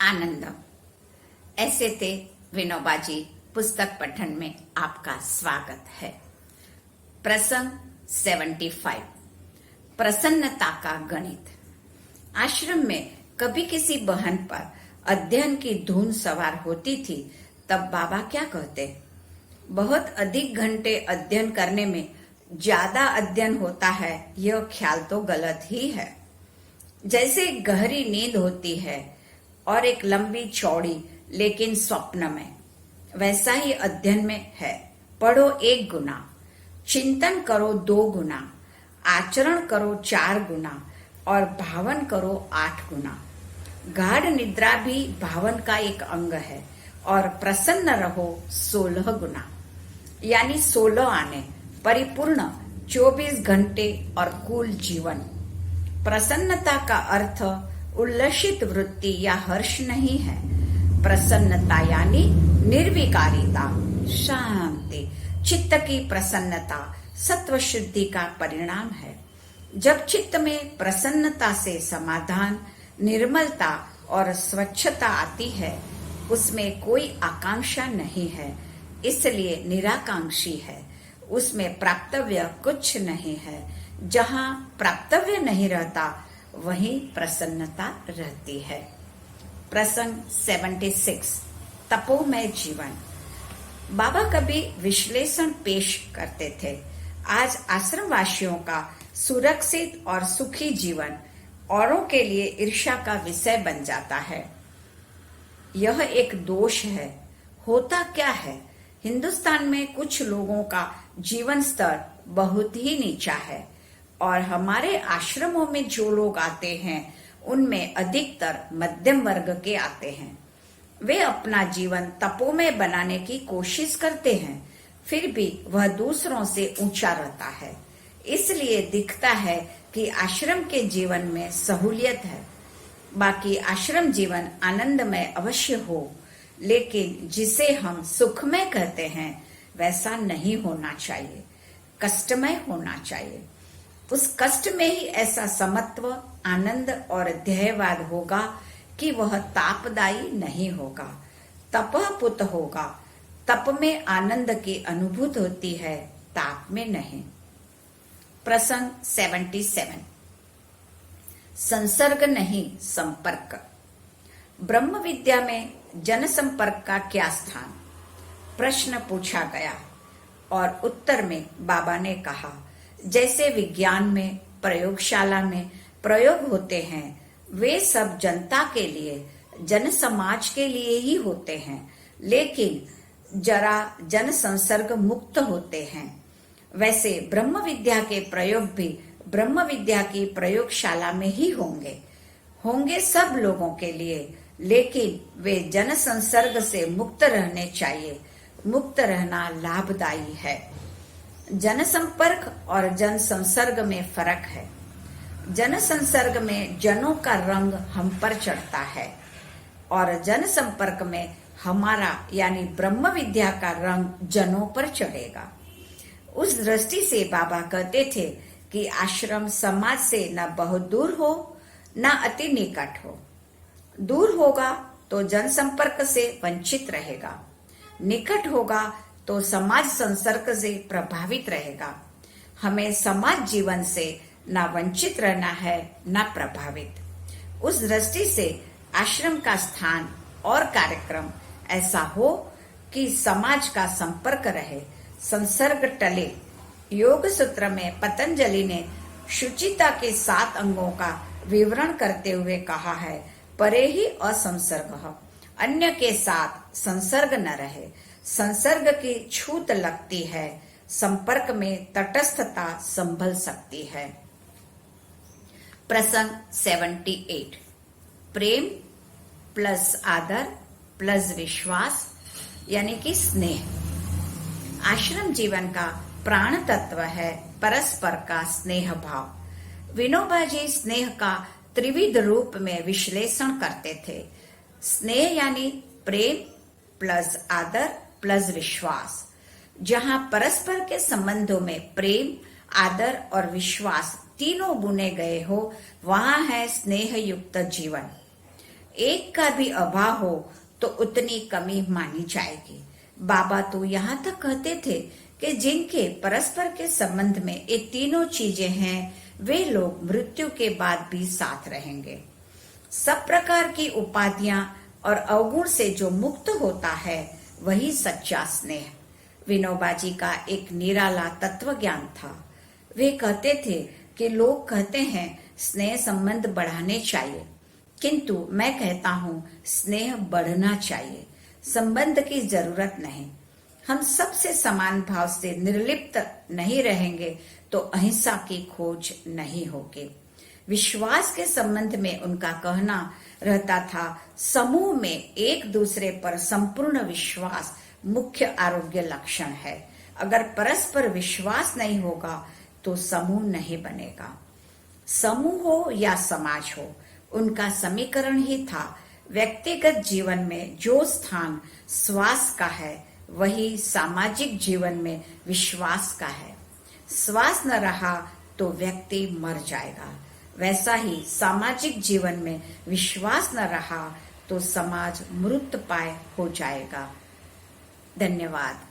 आनंदम। ऐसे थे विनोबा जी। पुस्तक पठन में आपका स्वागत है। प्रसंग 75, प्रसन्नता का गणित। आश्रम में कभी किसी बहन पर अध्ययन की धुन सवार होती थी तब बाबा क्या कहते, बहुत अधिक घंटे अध्ययन करने में ज्यादा अध्ययन होता है, यह ख्याल तो गलत ही है। जैसे गहरी नींद होती है और एक लंबी चौड़ी लेकिन स्वप्न में, वैसा ही अध्ययन में है। पढ़ो 1 गुना, चिंतन करो 2 गुना, आचरण करो 4 गुना और भावन करो 8 गुना। गाढ़ निद्रा भी भावन का एक अंग है और प्रसन्न रहो 16 गुना, यानी 16 आने, परिपूर्ण 24 घंटे और कुल जीवन। प्रसन्नता का अर्थ उल्लसित वृत्ति या हर्ष नहीं है। प्रसन्नता यानी निर्विकारिता, शांति। चित्त की प्रसन्नता सत्व शुद्धि का परिणाम है। जब चित्त में प्रसन्नता से समाधान, निर्मलता और स्वच्छता आती है, उसमें कोई आकांक्षा नहीं है, इसलिए निराकांक्षी है। उसमें प्राप्तव्य कुछ नहीं है। जहाँ प्राप्तव्य नहीं रहता वहीं प्रसन्नता रहती है। प्रसंग 76, तपोमय जीवन। बाबा कभी विश्लेषण पेश करते थे। आज आश्रमवासियों का सुरक्षित और सुखी जीवन औरों के लिए ईर्ष्या का विषय बन जाता है। यह एक दोष है। होता क्या है, हिंदुस्तान में कुछ लोगों का जीवन स्तर बहुत ही नीचा है और हमारे आश्रमों में जो लोग आते हैं उनमें अधिकतर मध्यम वर्ग के आते हैं। वे अपना जीवन तपोमय बनाने की कोशिश करते हैं, फिर भी वह दूसरों से ऊंचा रहता है। इसलिए दिखता है कि आश्रम के जीवन में सहूलियत है। बाकी आश्रम जीवन आनंदमय अवश्य हो, लेकिन जिसे हम सुखमय कहते हैं वैसा नहीं होना चाहिए, कष्टमय होना चाहिए। उस कष्ट में ही ऐसा समत्व, आनंद और ध्येयवाद होगा कि वह तापदायी नहीं होगा, तपःपुत होगा। तप में आनंद की अनुभूति होती है, ताप में नहीं। प्रसंग 77, संसर्ग नहीं संपर्क। ब्रह्म विद्या में जनसंपर्क का क्या स्थान, प्रश्न पूछा गया और उत्तर में बाबा ने कहा, जैसे विज्ञान में, प्रयोगशाला में प्रयोग होते हैं, वे सब जनता के लिए, जन समाज के लिए ही होते हैं, लेकिन जरा जन संसर्ग मुक्त होते हैं। वैसे ब्रह्म विद्या के प्रयोग भी ब्रह्म विद्या की प्रयोगशाला में ही होंगे सब लोगों के लिए, लेकिन वे जन संसर्ग से मुक्त रहने चाहिए। मुक्त रहना लाभदायी है। जन संपर्क और जन संसर्ग में फर्क है। जन संसर्ग में जनों का रंग हम पर चढ़ता है और जन संपर्क में हमारा यानी ब्रह्म विद्या का रंग जनों पर चढ़ेगा। उस दृष्टि से बाबा कहते थे कि आश्रम समाज से न बहुत दूर हो न अति निकट हो। दूर होगा तो जन संपर्क से वंचित रहेगा, निकट होगा तो समाज संसर्ग से प्रभावित रहेगा। हमें समाज जीवन से न वंचित रहना है न प्रभावित। उस दृष्टि से आश्रम का स्थान और कार्यक्रम ऐसा हो कि समाज का संपर्क रहे, संसर्ग टले। योग सूत्र में पतंजलि ने शुचिता के 7 अंगों का विवरण करते हुए कहा है, परे ही असंसर्ग, अन्य के साथ संसर्ग न रहे। संसर्ग की छूत लगती है, संपर्क में तटस्थता संभल सकती है। प्रसंग 78, प्रेम प्लस आदर प्लस विश्वास यानी कि स्नेह। आश्रम जीवन का प्राण तत्व है परस्पर का स्नेह भाव। विनोबा जी स्नेह का त्रिविध रूप में विश्लेषण करते थे। स्नेह यानी प्रेम प्लस आदर प्लस विश्वास। जहाँ परस्पर के संबंधों में प्रेम, आदर और विश्वास तीनों बुने गए हो, वहाँ है स्नेह युक्त जीवन। एक का भी अभाव हो तो उतनी कमी मानी जाएगी। बाबा तो यहाँ तक कहते थे कि जिनके परस्पर के संबंध में ये तीनों चीजें हैं वे लोग मृत्यु के बाद भी साथ रहेंगे। सब प्रकार की उपाधियां और अवगुण से जो मुक्त होता है वही सच्चा स्नेह। विनोबा जी का एक निराला तत्व ज्ञान था। वे कहते थे कि लोग कहते हैं स्नेह संबंध बढ़ाने चाहिए, किंतु मैं कहता हूँ स्नेह बढ़ना चाहिए, संबंध की जरूरत नहीं। हम सबसे समान भाव से निर्लिप्त नहीं रहेंगे तो अहिंसा की खोज नहीं होगी। विश्वास के संबंध में उनका कहना रहता था, समूह में एक दूसरे पर संपूर्ण विश्वास मुख्य आरोग्य लक्षण है। अगर परस्पर विश्वास नहीं होगा तो समूह नहीं बनेगा। समूह हो या समाज हो, उनका समीकरण ही था, व्यक्तिगत जीवन में जो स्थान श्वास का है वही सामाजिक जीवन में विश्वास का है। श्वास न रहा तो व्यक्ति मर जाएगा, वैसा ही सामाजिक जीवन में विश्वास न रहा तो समाज मृतप्राय हो जाएगा। धन्यवाद।